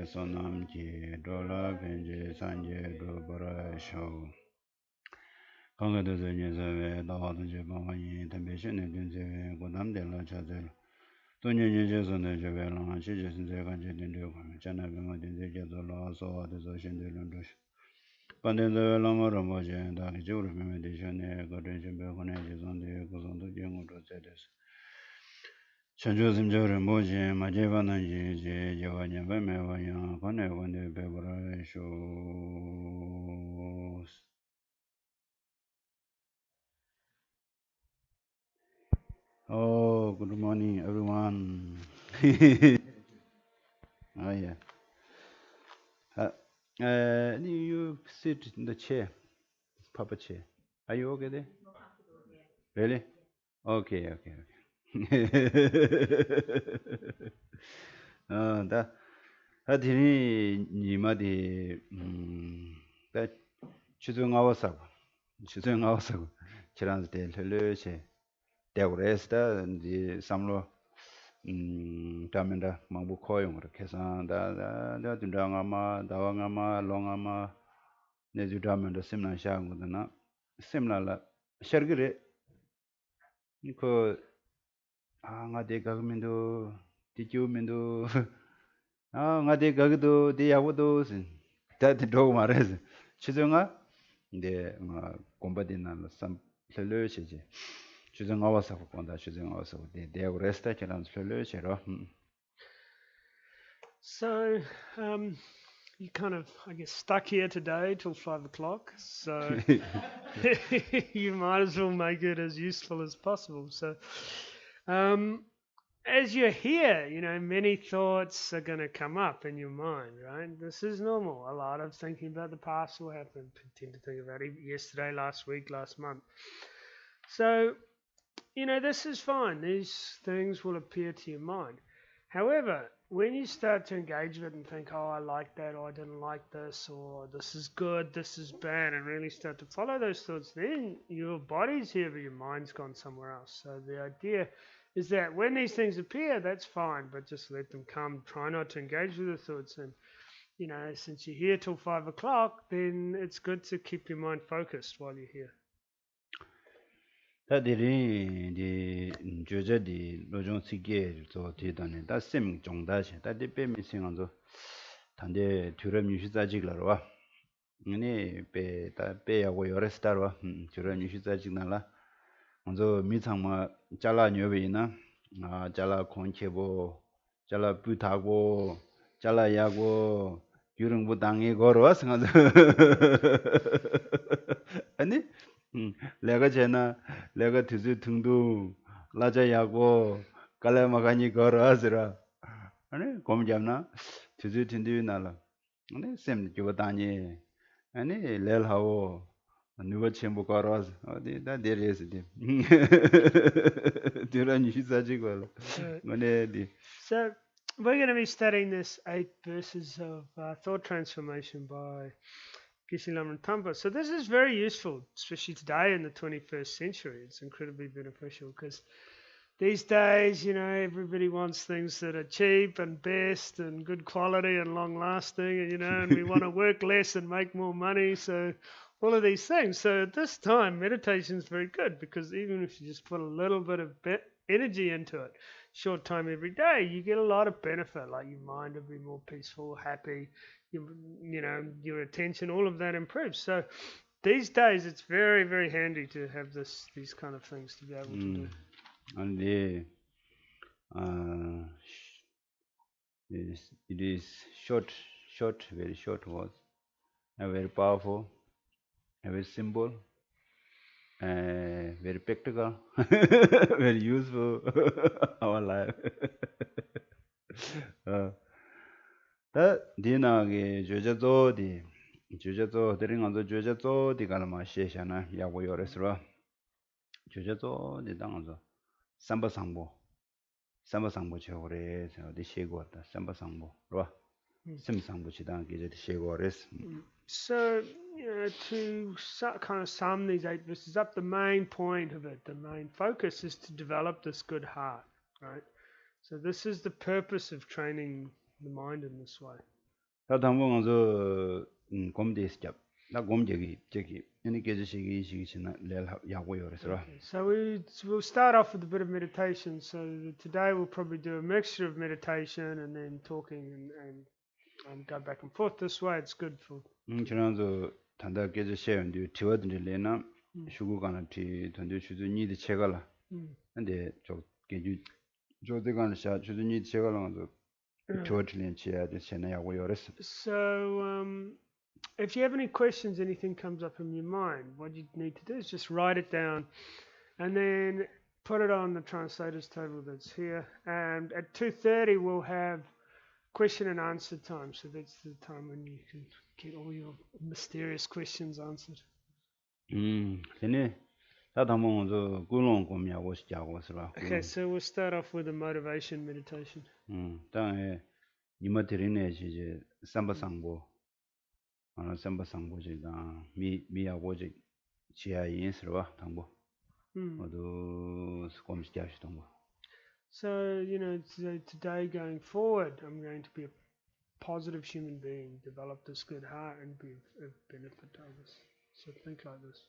sonamji dola benji sanje do bara show. Konga de zenye zewe dawa dunje bawa yin tembe shene dunze we godam de la chazel. Tunye nye je sonne je we langa chi je sinze kanje dinde kwame chana benga dunze je do la so wa de so shen de lundush. Panden zewe lama rambo je da ki juru pime de shene godren shembe kone je sonde kuzondu je ngudu zedes. Chanchu simcho rinpo je ma je pa nan je wa nyambe me wa yang kone kone pe para shu. Oh, good morning, everyone. Oh, yeah. You sit in the chair, Papa chair. Are you okay there? Really? Okay, okay, okay. 다, 하더니 니마디, 다 추정하고서, 추정하고서, 지난주 때 헬르시, 대우레스다, 이제 삼로, 다면다 망부 코용 그렇게 해서 다 준다가마 다와가마 롱아마 내주다면도 심나 샤고드나 심나라 셔그레 그 아가데 가면도 디주면도 아가데 가기도 디야고도 다디 도고 말해서 추정아 근데 곰바디나 삼 헬르시지 추정 아와서 본다 추정 아와서 대고 레스타 지난 헬르시로 So, you kind of, I guess, stuck here today till 5 o'clock. So, you might as well make it as useful as possible. So, as you're here, many thoughts are going to come up in your mind, right? This is normal. A lot of thinking about the past will happen. Tend to think about it yesterday, last week, last month. So, this is fine. These things will appear to your mind. However, when you start to engage with it and think, oh, I like that, or I didn't like this, or this is good, this is bad, and really start to follow those thoughts, then your body's here, but your mind's gone somewhere else. So the idea is that when these things appear, that's fine, but just let them come. Try not to engage with the thoughts. And, since you're here till 5 o'clock, then it's good to keep your mind focused while you're here. 다들이 이 저저디 로종 시계 저 뒤다네 다심 정다시 다들 빼미 생한서 단대 두름 유시자직라로 와 아니 빼다 빼야고 여레스타로 와 두름 유시자직나라 먼저 미창마 잘라 녀베이나 잘라 콘체보 잘라 부타고 잘라 야고 유릉부 당에 걸어 생한서 아니 내가 제나 내가 드즈 등도 라자야고 깔라마가니 걸어서라 아니 곰잡나 드즈 틴디 나라 아니 셈 주바다니 아니 렐하오 누가 쳔부 걸어서 어디 다 데레스디 드라니 시사지고 뭐네디 So we're going to be studying this 8 verses of thought transformation by Geshe Lamrim Tangpa. So this is very useful, especially today in the 21st century. It's incredibly beneficial because these days, everybody wants things that are cheap and best and good quality and long lasting, and we want to work less and make more money. So all of these things. So at this time, meditation is very good because even if you just put a little bit of energy into it, short time every day, you get a lot of benefit. Like your mind will be more peaceful, happy, your attention, all of that improves. So these days, it's very, very handy to have these kind of things to be able to do. And it is short, very short words, and very powerful, and very simple, very practical, very useful our life. 다 디나게 주저도 드링어도 주저도 디가마 시샤나 야고 요레스로 주저도 디당어도 삼바상보 제거래 어디 시고다 삼바상보 로 심상보 지당 기제 시고레스 So, to kind of sum these 8 verses up, the main point of it, the main focus is to develop this good heart, right? So this is the purpose of training the mind in this way. 다 당봉은 곰데스잡 나 곰제기 제기 any 계지시기 시기시나 렐 야고요 그래서 Okay, so we'll start off with a bit of meditation. So today we'll probably do a mixture of meditation and then talking and go back and forth this way. It's good for. 지난주 단다 계지시는데 티워드릴래나 Mm, 슈구가나 티 던데 슈즈니드 체갈라 mm. 근데 저 계주 조대간을 샤 슈즈니드 체갈라도 티워드릴래 치야 되잖아 야고요 그래서 So if you have any questions, anything comes up in your mind, what you need to do is just write it down and then put it on the translators table that's here. And at 2:30 we'll have question and answer time. So that's the time when you can get all your mysterious questions answered. 근데 다 당봉은 저 꿀롱 곰야고 시작하고 있어라 Okay, so we'll start off with a motivation meditation. 땅에 이모들이네 이제 삼바상보 하나 삼바상보지다 미야고지 지하인스러와 당보 모두 스콤스티아시 당보 So, today going forward, I'm going to be a positive human being, develop this good heart, and be of benefit to others. So think like this.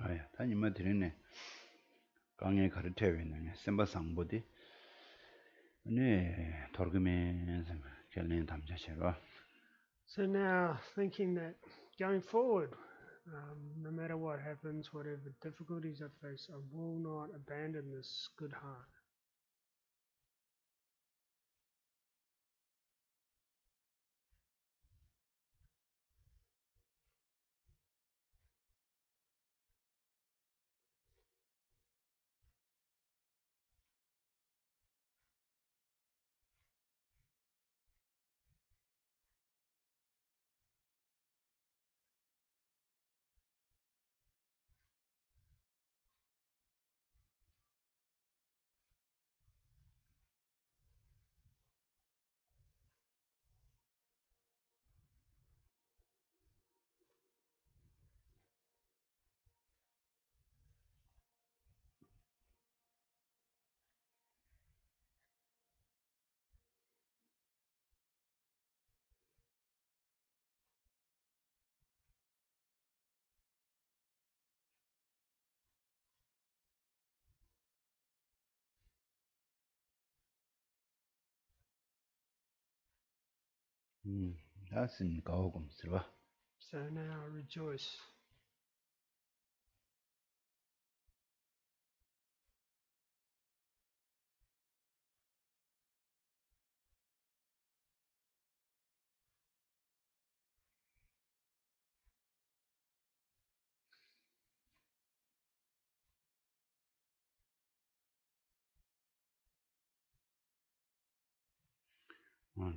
아야 다 이모들이네 강에 가르쳐야 있네 삼바상보디 네 돌금에 결례 담자셔라 So now, thinking that going forward, no matter what happens, whatever difficulties I face, I will not abandon this good heart. 다슨 가오금 쓰러와 So now rejoice.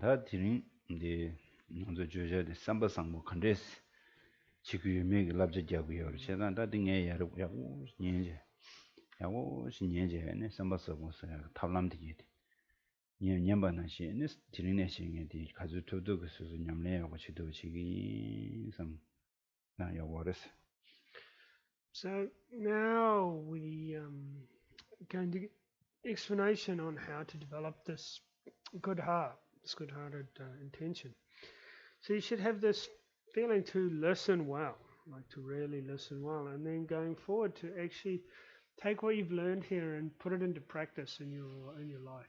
다 디링 데 먼저 주제의 삼바 상모 컨데스 지구의 랍제 잡고요. 제가 다 등에 야고 년제 야고 신년제네 삼바서 보세요. 탑람되게 년반나 시네 디링네 시행에 가주 토도 그 수수 냠래하고 지도 지기 삼나 요거레스. So now we going to get explanation on how to develop this good heart, this good-hearted intention. So you should have this feeling to listen well, like to really listen well, and then going forward to actually take what you've learned here and put it into practice in your life.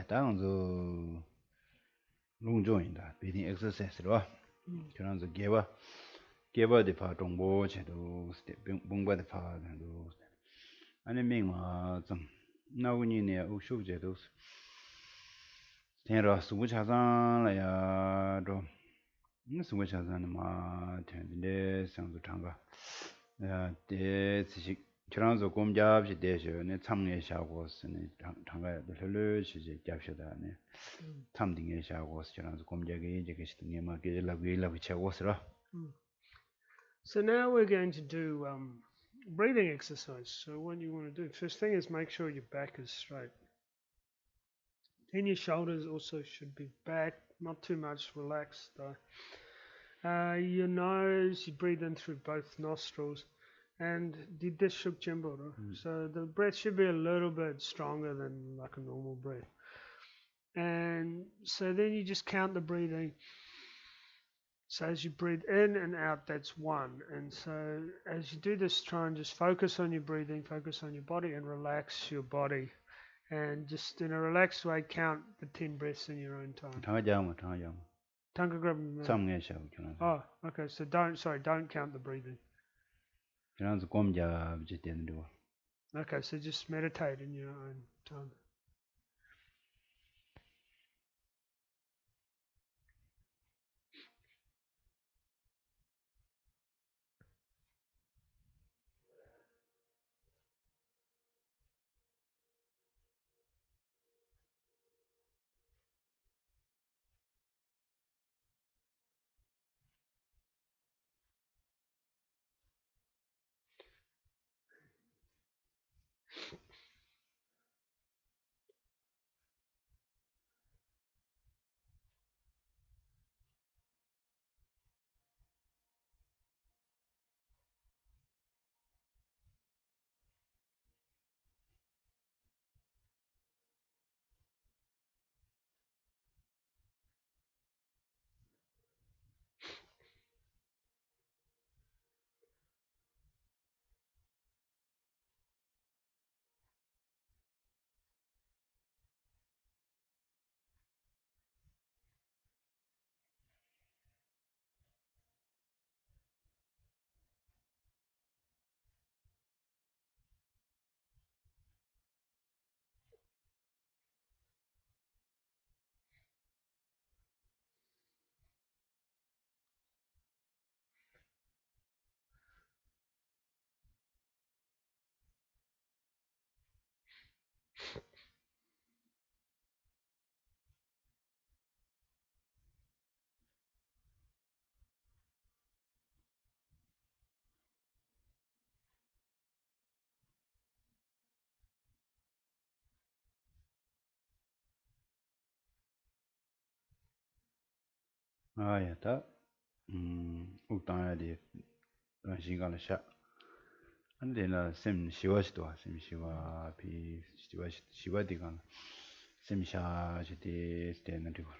다음도 롱조인다. 비딩 엑서사이즈로 그런서 개바데 파 정보 제도 봉바데 파도 아니 명마 좀 나오니네 옥쇼제도 테라 수부 차상라야 수부 차상은 마 텐데 상도 장가 대 지식 그런서 공잡지 대셔네 참여 sha고스네 장가 별로 시제 잡셔다네 탐딩에 sha고스 그런서 공작에 이제 계시던 게막 라고 차고스라. So now we're going to do breathing exercise. So what you want to do, first thing is make sure your back is straight. Then your shoulders also should be back, not too much relaxed though. Your nose, you breathe in through both nostrils. And did this shuk jimbora. So the breath should be a little bit stronger than like a normal breath. And so then you just count the breathing. So as you breathe in and out, that's one. And so as you do this, try and just focus on your breathing, focus on your body, and relax your body. And just in a relaxed way, count the 10 breaths in your own time. 당하자마. Tanka grab. 참여 sha고 그런서. Oh, okay. So don't count the breathing. 그런서 공잡지 되는데. Okay, so just meditate in your own time. 아, 야, 다, 욱당야디, 시간을 샤. 안데나, 셈, 시와시도, 셈, 시와, 비, 시와디간, 셈, 샤, 시디, 스테너디고.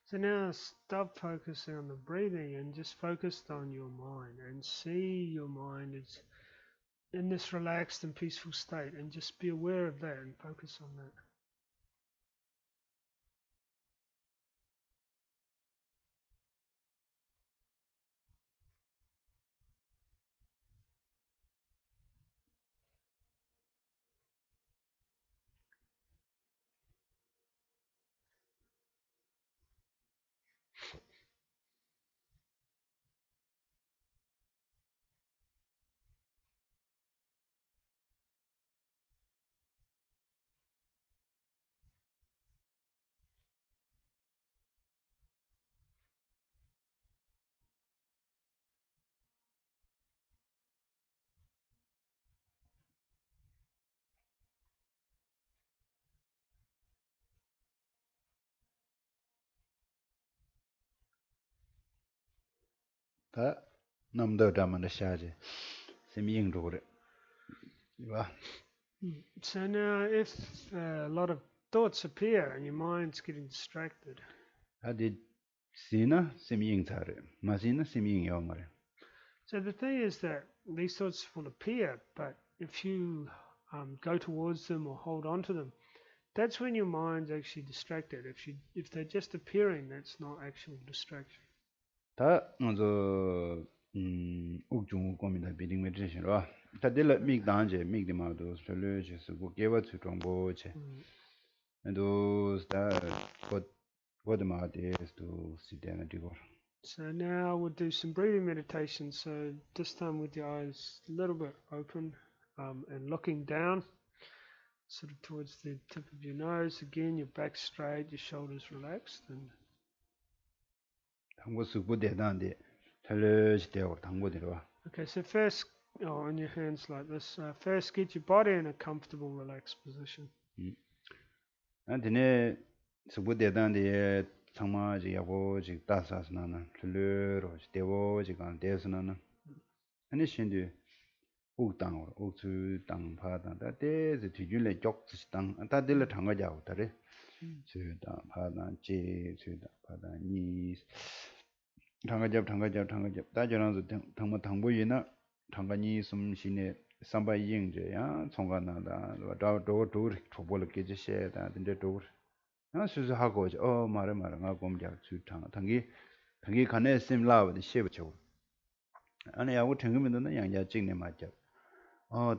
So now stop focusing on the breathing and just focus on your mind and see your mind is in this relaxed and peaceful state and just be aware of that and focus on that. 다, 남도 담은 샤지, 셈, 잉도그래. 와, So now if a lot of thoughts appear and your mind's getting distracted, 아디, 시나, 셈, 잉타래. 마시나, 셈, 잉여마래. so the thing is that these thoughts will appear, but if you go towards them or hold on to them, that's when your mind's actually distracted. If they're just appearing, that's not actual distraction. 다, 먼저, 욱중 고민다 비딩 메디테이션 와. 다들 믹 단제 믹 디마도 솔루션스 고 게바 투 정보체. And what about is to sit down and do. So now we'll do some breathing meditation. So this time with your eyes a little bit open and looking down, sort of towards the tip of your nose. Again, your back straight, your shoulders relaxed. And 당고 수고 대단데 살려지 되고 당고 들어와. okay, so first, on your hands like this. First, get your body in a comfortable, relaxed position. 안드네 수고 대단데 상마지 야고지 따사스나나 틀려로 되고지 간 대스나나 아니 신디 옥당으로 옥수 땅 파다다 대지 뒤줄래 쪽스땅 다들 당가자고 다래 주다 파다 지 주다 파다 니 당가잡 다저랑서 당마 당보이나 당가니 숨신에 삼바이잉제야 총관나다 도도 초볼 깨지셔다 근데 도 수수 하고 말에 나 곰자 주탕 당기 간에 심라버디 쉐버쳐 아니 야고 탱금면은 양자 찍네 맞죠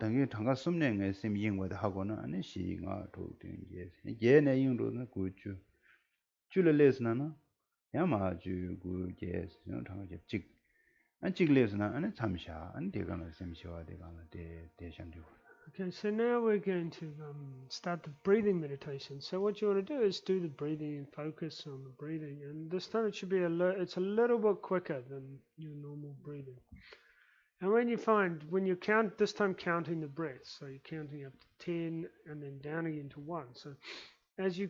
당기 당가 숨내게 심잉워도 하고는 아니 시가 도된 게 얘네 인도는 구주 줄레스나나 야마주 구제 당가 찍 안찍레스나 안에 잠샤 안 대가나 셈시와 대가나 대샹주 Okay, so now we're going to start the breathing meditation. So what you want to do is do the breathing and focus on the breathing. And this time it should be it's a little bit quicker than your normal breathing. And when you find, when you count, this time counting the breaths, so you're counting up to 10 and then down again to 1. So as you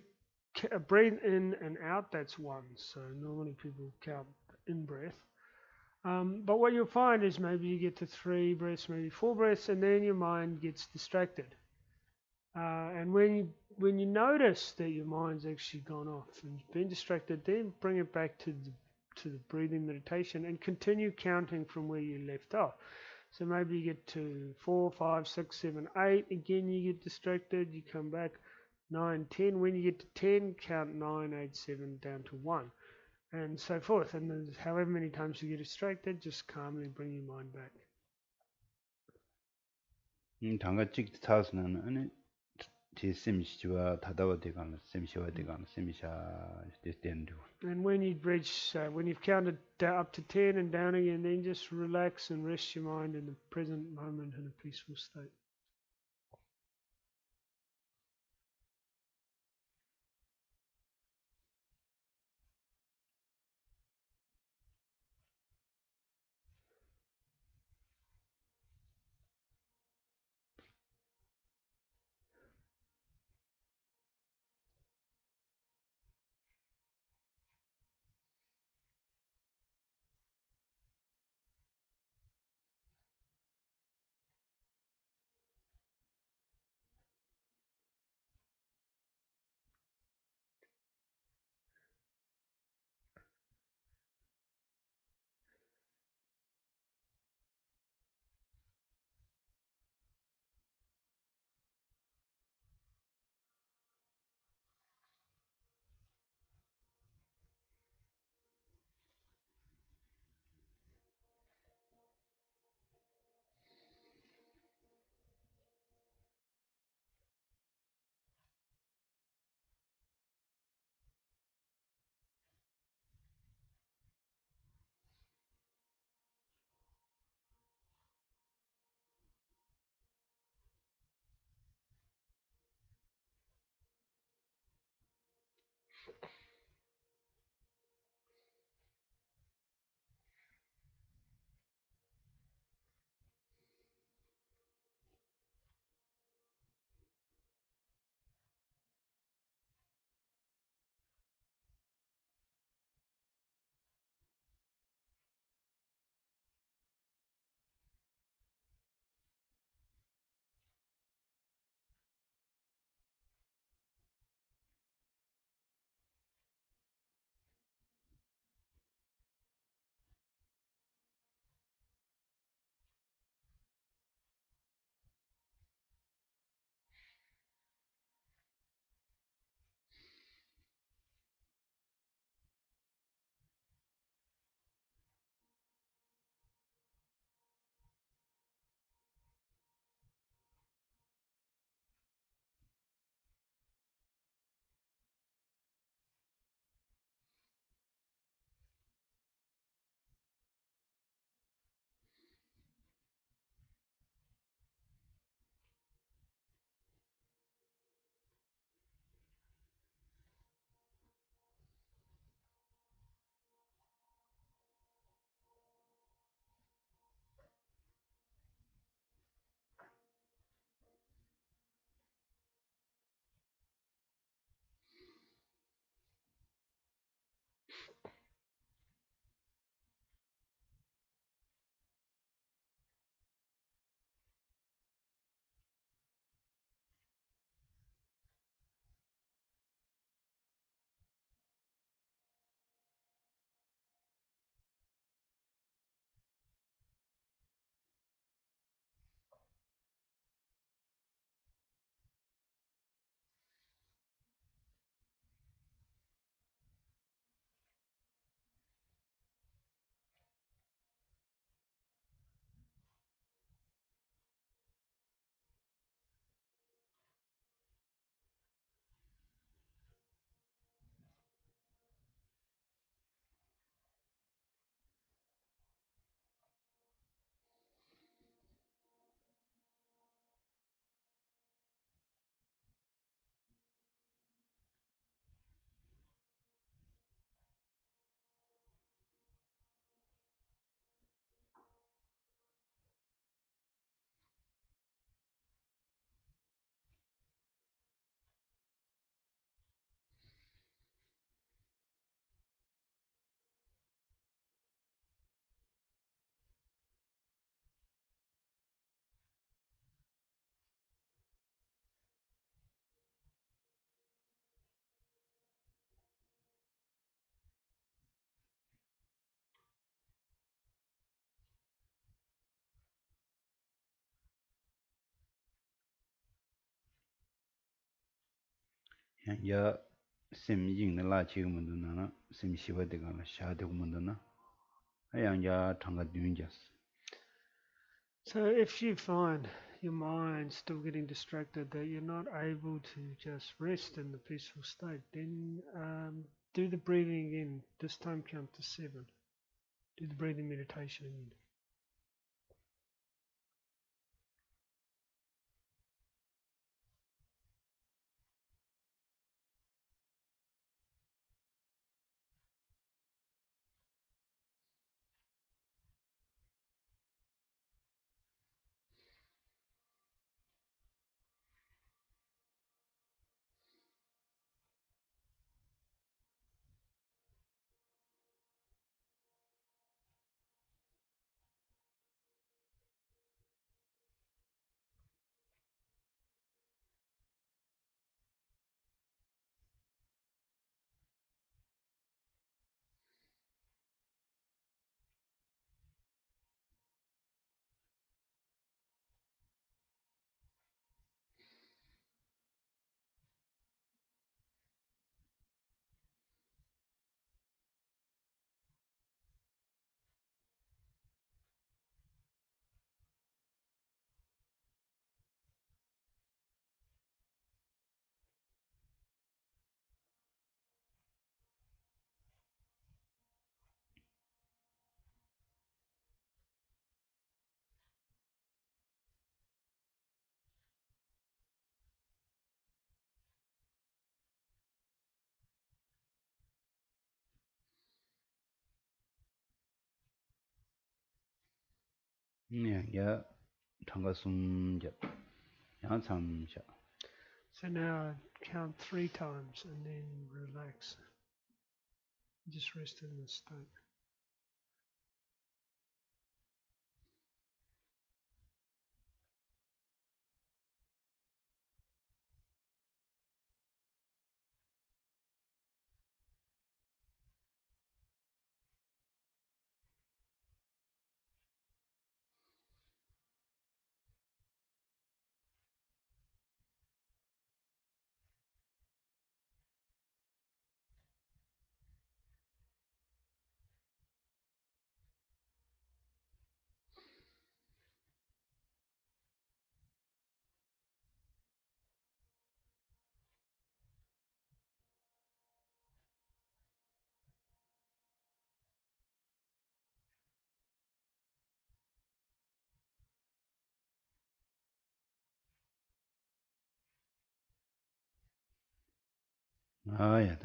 breathe in and out, that's 1. So normally people count in breath. But what you'll find is maybe you get to 3 breaths, maybe 4 breaths, and then your mind gets distracted. And when you notice that your mind's actually gone off and you've been distracted, then bring it back to the breathing meditation and continue counting from where you left off. So maybe you get to 4, 5, 6, 7, 8. Again, you get distracted. You come back 9, 10. When you get to 10, count 9, 8, 7 down to 1. And so forth. And then however many times you get distracted, just calmly bring your mind back. 당가 찍 타스나나 아니 셈시와 다다와 대가나 셈시와 대가나 셈샤 됐텐도 And when you reach, when you've counted up to 10 and down again, then just relax and rest your mind in the present moment in a peaceful state. ya sim ying de la chi mun du na sim shi wa de ga la sha de mun du na yang ya thang ga dun jas. So if you find your mind still getting distracted, that you're not able to just rest in the peaceful state, then do the breathing again. This time count to 7. Do the breathing meditation again. Ya thang ga sum ja yang cham sha. So now count 3 times and then relax. Just rest in this state. Ya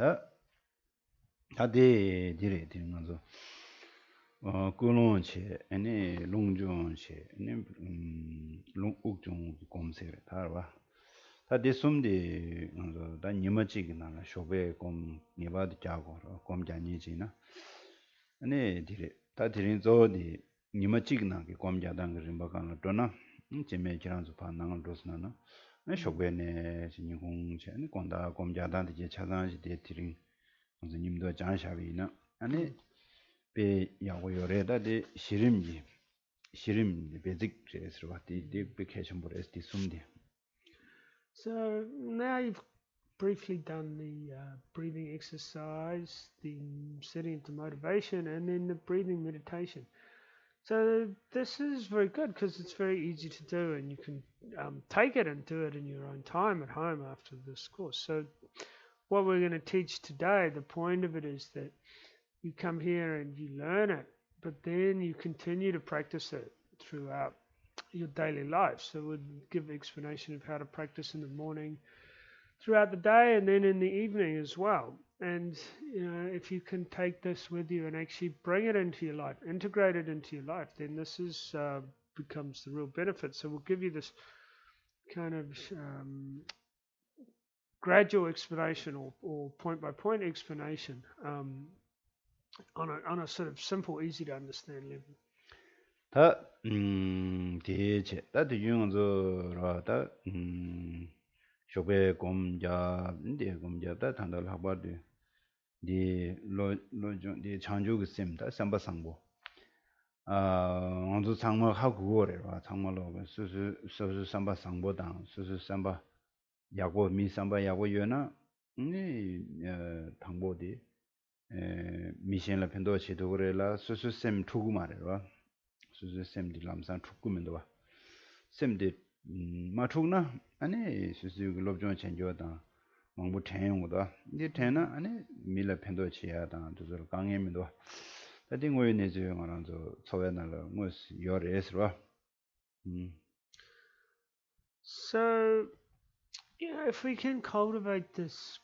ta de dire de ma zo ku long che ane long jong che ane long uk jong gom se ta ba ta de sum de ma zo da ni ma chi na la sho be gom ni ba de ja go gom ja ni ji na ane dire ta dire zo de ni ma chi na ge gom ja dang rim ba kan la do na che me chi ran zo pa na ngam do na na ane sho be ne chi ni hong che ane gom da gom ja dang de je cha dang ji de dire 무슨 님도 장샤비나 아니 배 야고 요래다데 시림지 베직 제스로 왔디 디 베케이션 보레스티 숨디. So now you've briefly done the breathing exercise, the setting into motivation, and then the breathing meditation. So this is very good because it's very easy to do, and you can take it and do it in your own time at home after this course. So what we're going to teach today, the point of it is that you come here and you learn it, but then you continue to practice it throughout your daily life. So we'll give explanation of how to practice in the morning, throughout the day, and then in the evening as well. And if you can take this with you and actually bring it into your life, integrate it into your life, then this is becomes the real benefit. So we'll give you this kind of gradual explanation or point by point explanation on a sort of simple, easy to understand level. 다 대체 다도 유용저라다 쇼베 곰자 인데 곰자다 단달 하바데 디 로로존 디 창조그 셈다 삼바상보 먼저 창모 하고 그래라 창모로 수수 삼바상보당 수수 삼바 야고 미 삼바 야고 요나 네 당보디 미션라 펜도 치도 그래라 수수쌤 투구 말이라 수수쌤디 람산 투구면도 봐 쌤디 마투나 아니 수수 글로브존 천조다 망부 태용도 이제 태나 아니 밀라 펜도 치야다 저저 강해면도 다딩 거에 내죠 영화랑 저 소외나라 뭐 요레스로 So, if we can cultivate this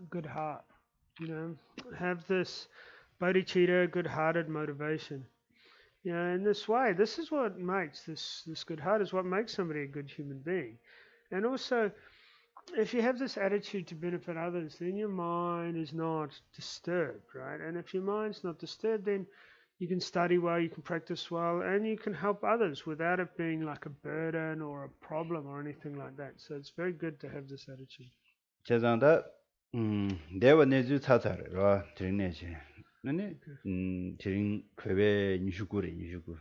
good heart, have this bodhicitta, good-hearted motivation. In this way, this is what makes this good heart is what makes somebody a good human being. And also, if you have this attitude to benefit others, then your mind is not disturbed, right? And if your mind's not disturbed, then you can study well, you can practice well, and you can help others without it being like a burden or a problem or anything like that. So it's very good to have this attitude. 제장다 내가 내주 찾아라 드링내지 아니 드링 괴베 인슈구리 인슈구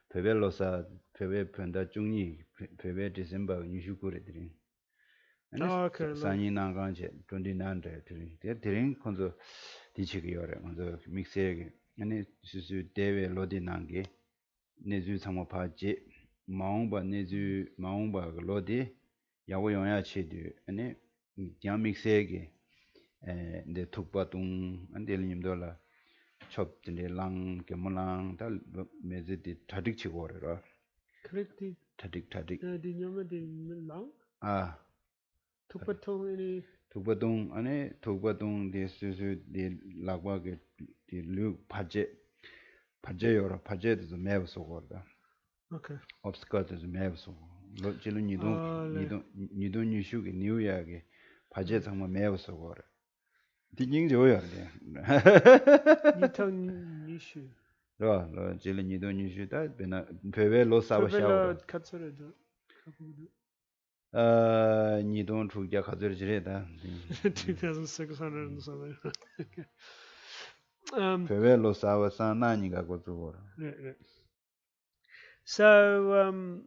베벨로사 베베 편다 중니 베베 디셈버 인슈구리 드링 아니 Okay, 산이 나간제 29대 드링 드링 콘저 디치기 요래 먼저 믹스에게 아니 수수 대외 로디난게 내주 상모파지 마옹바 내주 마옹바 로디 야고 영야 치디 아니 양 믹스에게 내 툭바동 안델님도라 첩진데 랑 게몰랑 달 메제디 타딕 치고래라 correctly. 타딕 Di nyama di lang. 아 Tupatong ini. 툭바동 아니 툭바동 데스스 데 라과게 디루 파제요라 파제도 매버서 거다 Okay. obstacles 매버서 로질로 니도 뉴슈게 뉴야게 파제 정말 매버서 거라 디닝 줘야 돼 Nitong nishu. 로 질로 니도 뉴슈다 베나 베베로 사바샤오 Katsura. 니도 주자 가져지래다 2,600 and something. 베베로 사바사 나니가 고주고라 Yeah. So,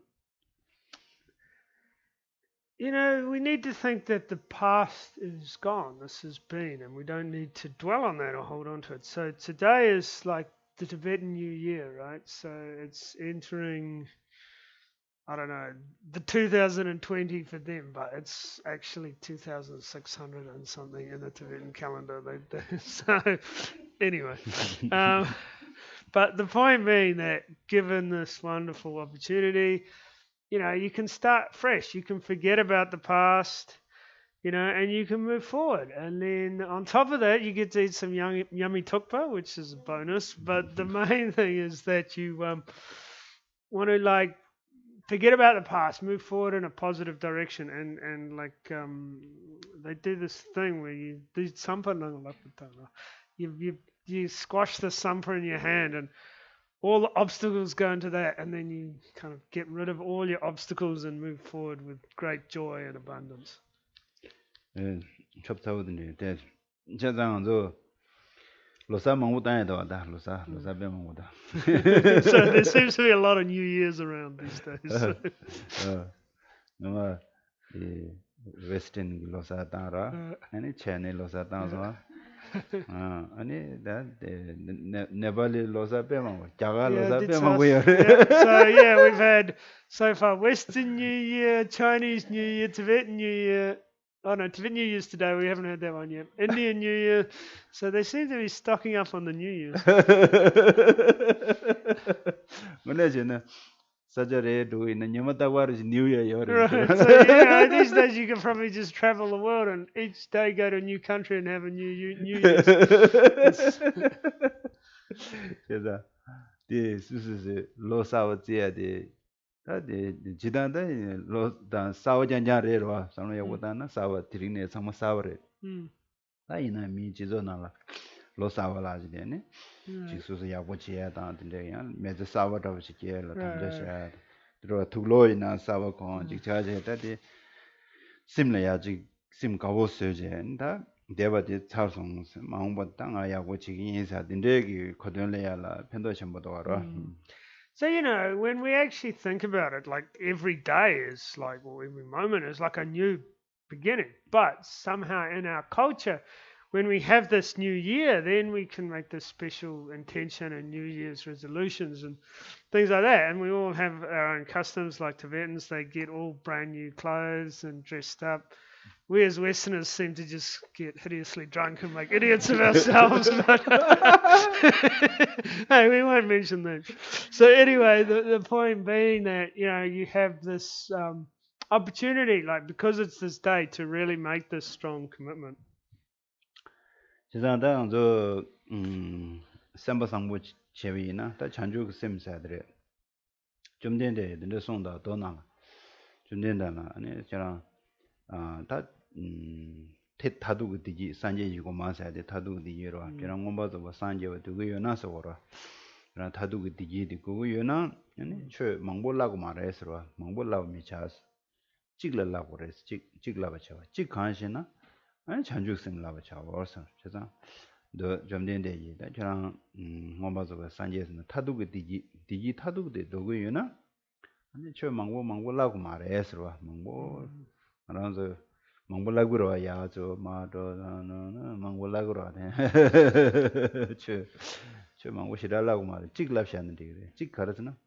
we need to think that the past is gone. This has been, and we don't need to dwell on that or hold on to it. So today is like the Tibetan New Year, right? So it's entering, I don't know, the 2020 for them, but it's actually 2,600 and something in the Tibetan calendar. So anyway, but the point being that given this wonderful opportunity, you can start fresh. You can forget about the past, and you can move forward. And then on top of that, you get to eat some yummy tukpa, which is a bonus. But the main thing is that you want to forget about the past, move forward in a positive direction, and they do this thing where you do you squash the sampa in your hand, and all the obstacles go into that, and then you kind of get rid of all your obstacles and move forward with great joy and abundance. 첩사우드네 대 제장도 로사 망우다에도 왔다 로사 배 망우다 So there seems to be a lot of New Year's around these days. 너가 이 웨스턴 로사 따라 아니 체네 로사 따서 아니 나 네발리 로사 배 망우 자가 로사 배 망우요 So yeah, we've had so far Western New Year, Chinese New Year, Tibetan New Year. Oh no, Tibetan New Year's today. We haven't had that one yet. Indian New Year. So they seem to be stocking up on the New Year's. 뭐네지는 사절에 도 있는 녀마다와르지 New Year Right. So these days you can probably just travel the world and each day go to a new country and have a New Year's. 그래서 네 수수스 로사오지야데 다데 지단다 로다 사오잔자레로 상로야고다나 사와 드리네 상마 사와레 다이나 미지조나라 로사와라지데네 지수스 야고치야다 근데야 메즈 사와다우시게라 담데샤 들어 둘로이나 사와콘 직자제다데 심레야지 심가보스제다 대바디 차송 마음보 땅아 야고치기 인사 딘데기 거든레야라 펜도션보도 와라 So, when we actually think about it, like every day is like, or every moment is like a new beginning. But somehow in our culture, when we have this new year, then we can make this special intention and New Year's resolutions and things like that. And we all have our own customs, like Tibetans, they get all brand new clothes and dressed up. We as Westerners seem to just get hideously drunk and make idiots of ourselves. But hey, we won't mention that. So anyway, the point being that you have this opportunity, like because it's this day, to really make this strong commitment. 지상당 저 삼바상부 체위나 다 chanjuk semsadre 좀 된데 근데 송다 도나 좀 된다나 아니 저랑 아다 다두고 되지 산제지고 마사데 다두고 되지로 저랑 뭔가도 뭐 산제와 두고 요나서 거라 그런 다두고 되지 그거 요나 아니 저 망볼라고 말해서 망볼라고 미차스 찍으려고 그래서 찍으려고 쳐 찍간시나 아니 chanjuk 쳐 어서 저자 더 점된데지다 저랑 뭔가도 산제에서 다두고 되지 다두고 되 두고 요나 아니 저 망볼라고 말해서 망볼 그래서 망볼라고로 야죠 마도는 망볼라고로 하네 저 망고시달라고 말해 찍랍샤는데 그래 찍 가르스나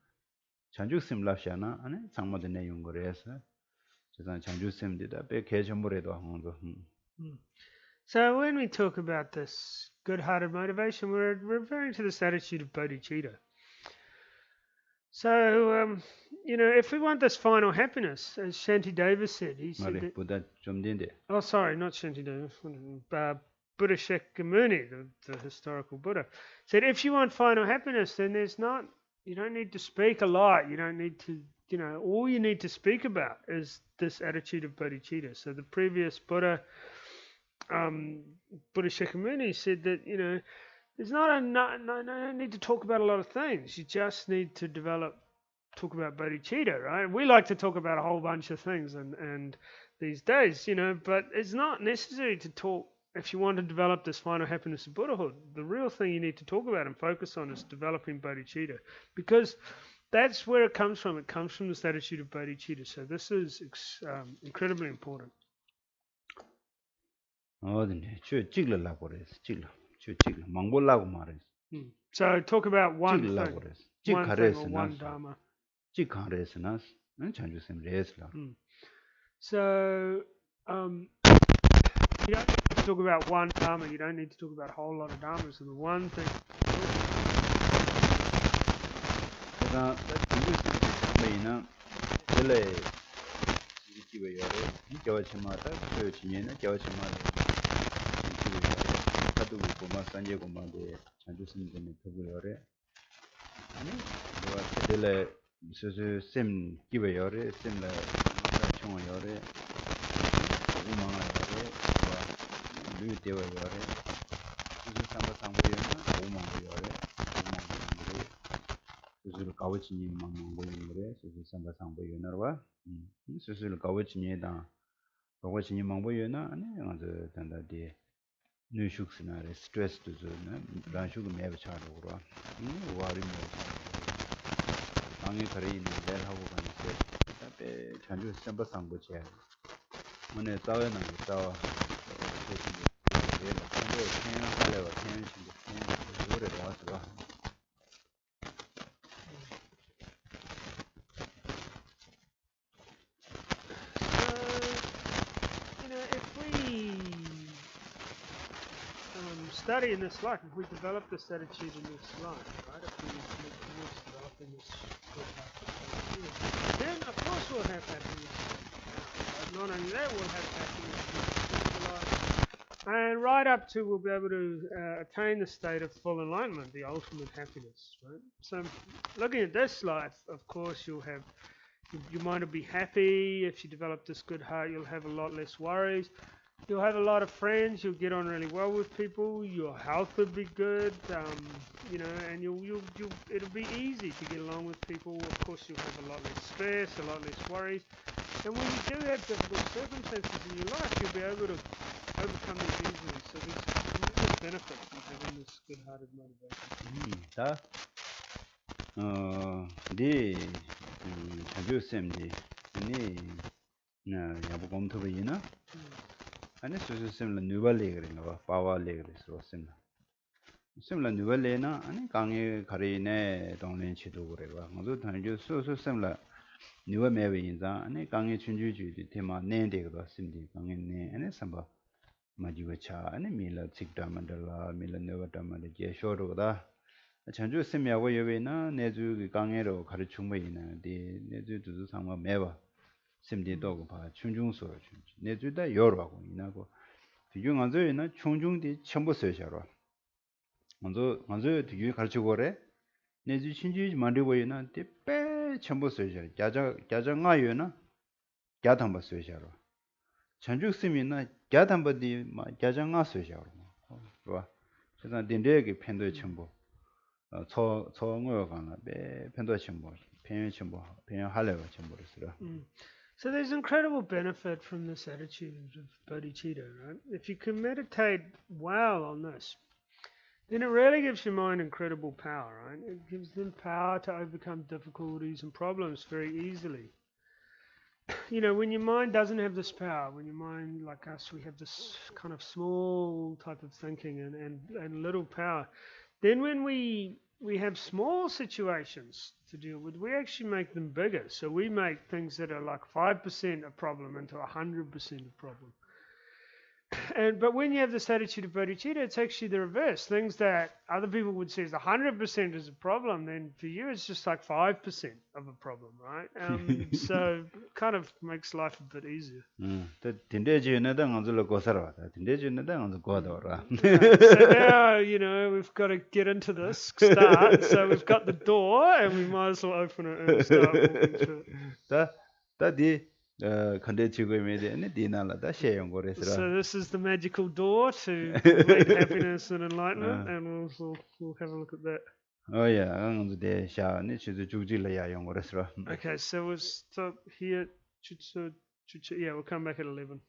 잔죽심랍샤나 아니 상마도 내용 거래서 저선 잔죽심데다 배 개전물에도 한거 So when we talk about this good-hearted motivation, we're referring to this attitude of bodhicitta. So, if we want this final happiness, as Shantideva said, he said that, Buddha 좀 된데 oh, sorry, not Shantideva, Buddha Shakyamuni, the historical Buddha, said, if you want final happiness, then you don't need to speak a lot. You don't need to, all you need to speak about is this attitude of bodhicitta. So the previous Buddha, Buddha Shakyamuni, said that, there's no need to talk about a lot of things. You just need to talk about bodhicitta, right? We like to talk about a whole bunch of things and these days, but it's not necessary to talk if you want to develop this final happiness of Buddhahood. The real thing you need to talk about and focus on is developing bodhicitta, because that's where it comes from. It comes from this attitude of bodhicitta. So this is incredibly important. 어딘데 저 찍으려고 그랬어 찍으려 망볼라고 말했어 So talk about one 찍으려고 thing. 그랬어 One thing or 찍가래서 one dharma. 찍가래서 나스 잔죽심 레스라 So you don't need to talk about one dharma. You don't need to talk about a whole lot of dharmas. So the one thing. 제가 잔죽심이나 원래 지기가 요래 겨워치마다 그 지내는 겨워치마다 다도 고마 산제 고마데 잔죽심 때문에 그거 요래 아니 뭐가 되래 무슨 셈 기회 요래 셈라 총어 요래 우마가 요래 뭐 루테와 요래 무슨 상바상고요나 우마가 요래 우마가 수술 가워치니 망망고요래 수술 상바상고요나와 수술 가워치니다 가워치니 망고요나 아니 아주 단다디 뉴슈크스나레 스트레스 두즈나 란슈그 매버차로 그러 와리 매버차 방에 거래 있는 데하고 가는데 그다음에 전주 샘버 상고체 오늘 싸워는 싸워 그래서 근데 그냥 하려고 그냥 지금 노래 나와서 study in this life, if we develop this attitude in this life, right, if we look towards developing this good attitude, then of course we'll have happiness. Not only that, we'll have happiness in the life. And right up to we'll be able to attain the state of full enlightenment, the ultimate happiness, right? So looking at this life, of course your mind will be happy. If you develop this good heart, you'll have a lot less worries. You'll have a lot of friends. You'll get on really well with people. Your health will be good, and it'll be easy to get along with people. Of course, you'll have a lot less stress, a lot less worries. And when you do have difficult circumstances in your life, you'll be able to overcome these easily. So there's tremendous benefit from having this good-hearted motivation. 네 자주 쌤지 네 yabu gom to be na ane so sim la nuba le gre no pawa le gre so sim la nuba le na ane kange khari ne donglen chi do gre ba ngo tan ju so sim la nuba me be yin za ane kange chunju ju di tema ne de gre sim di kange ne ane samba ma ji wa cha ane mi la sik da mandala mi la nuba da ma de je sho ro da chanju sim ya wo ye be na ne ju ki kange ro khari chung be yin na de ne ju du sang ma me ba 심디 도고 봐 충중소로 춘지 내주다 열하고 이나고 뒤중 안저이나 충중디 첨부 써셔로 먼저 뒤에 가르치고 그래 내주 신주지 만들고 있나 때빼 첨부 써셔 야장아요나 야담바 써셔로 전주 쓰면나 야담바디 마 야장아 써셔로 봐 제가 딘데게 펜도 첨부 초초어 가나 배 펜도 첨부 편의 첨부 편의 할래가 첨부를 쓰라 So there's incredible benefit from this attitude of bodhicitta, right? If you can meditate well on this, then it really gives your mind incredible power, right? It gives them power to overcome difficulties and problems very easily. You know, when your mind doesn't have this power, when your mind, like us, we have this kind of small type of thinking and little power, then when we have small situations to deal with, we actually make them bigger. So we make things that are like 5% a problem into 100% a problem. But when you have this attitude of bodhicitta, it's actually the reverse. Things that other people would say is 100% is a problem, then for you it's just like 5% of a problem, right? So it kind of makes life a bit easier. So now, you know, we've got to get into this, start. So we've got the door and we might as well open it and start walking through it. So this is the magical door to complete happiness and enlightenment, and we'll have a look at that. Oh yeah, Okay, so we'll stop here. Yeah, we'll come back at 11.